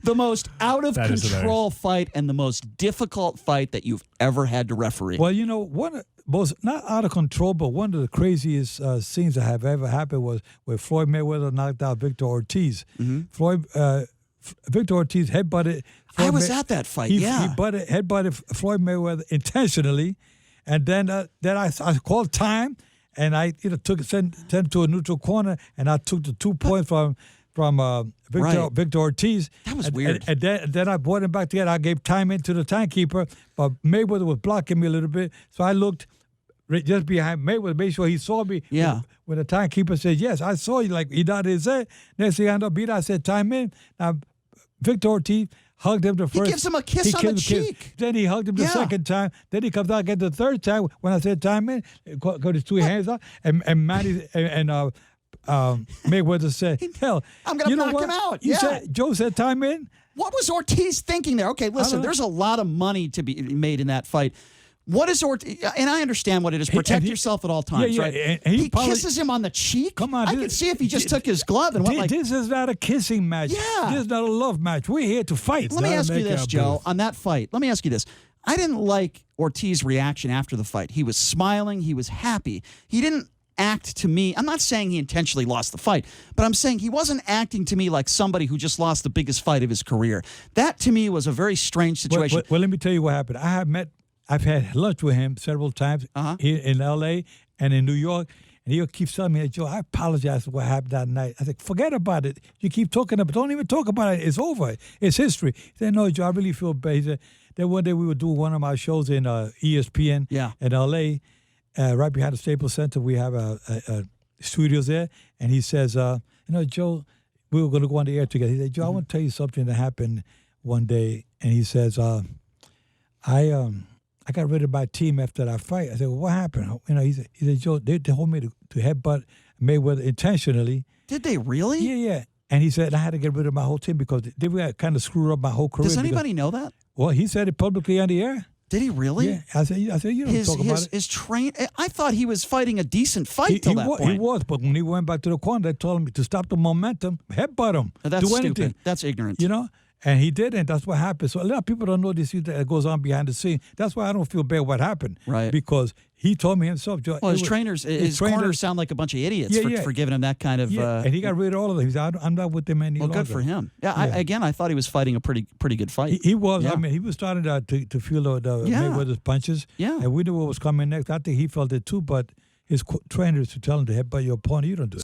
The most out-of-control fight and the most difficult fight that you've ever had to referee. Well, one of most, not out of control, but one of the craziest scenes that have ever happened was where Floyd Mayweather knocked out Victor Ortiz. Victor Ortiz headbutted. I was at that fight, He headbutted Floyd Mayweather intentionally, and then I called time, and I sent him to a neutral corner, and I took the 2 points from Victor Ortiz. That was weird. And then I brought him back together. I gave time into the timekeeper, but Mayweather was blocking me a little bit, so I looked just behind Mayweather, made sure he saw me. Yeah. When the timekeeper said, yes, I saw you, like he nodded his head. Next thing I know, I said, time in. Now, Victor Ortiz hugged him the first. He gives him a kiss on the cheek. Then he hugged him the second time. Then he comes out again the third time. When I said time in, got his two hands out, and Manny and Mayweather said, hell, I'm going to knock him out. Joe said time in. What was Ortiz thinking there? Okay, listen, there's a lot of money to be made in that fight. What is Ortiz? And I understand what it is. Protect yourself at all times, right? And he kisses him on the cheek. Come on, I could see if he just took his glove and went like. This is not a kissing match. Yeah. This is not a love match. We're here to fight. Let me ask you this, Joe, on that fight. Let me ask you this. I didn't like Ortiz's reaction after the fight. He was smiling. He was happy. He didn't act to me. I'm not saying he intentionally lost the fight, but I'm saying he wasn't acting to me like somebody who just lost the biggest fight of his career. That, to me, was a very strange situation. Well, let me tell you what happened. I've had lunch with him several times here in L.A. and in New York, and he'll keep telling me, Joe, I apologize for what happened that night. I said, forget about it. You keep talking about it. Don't even talk about it. It's over. It's history. He said, no, Joe, I really feel bad. He said, then one day we would do one of my shows in ESPN in L.A., right behind the Staples Center. We have studios there, and he says, Joe, we were going to go on the air together. He said, Joe, I want to tell you something that happened one day, and he says, I got rid of my team after that fight. I said, well, what happened? He said, Joe, they told me to headbutt Mayweather intentionally. Did they really? Yeah. And he said, I had to get rid of my whole team because they were kind of screwed up my whole career. Does anybody know that? Well, he said it publicly on the air. Did he really? Yeah. I said, you don't talk about it. I thought he was fighting a decent fight till that point. He was, but when he went back to the corner, they told him to stop the momentum, headbutt him. That's do stupid. anything. That's ignorant. And he did, and that's what happened. So a lot of people don't know this that goes on behind the scene. That's why I don't feel bad what happened. Right. Because he told me himself, Joe. Well, his corners sound like a bunch of idiots for giving him that kind of. Yeah, and he got rid of all of them. He said, I'm not with them any longer. Well, good for him. Yeah, I thought he was fighting a pretty good fight. He was. Yeah. I mean, he was starting to feel the Mayweather's punches. Yeah. And we knew what was coming next. I think he felt it too, but his trainers to tell him to headbutt your opponent, you don't do it.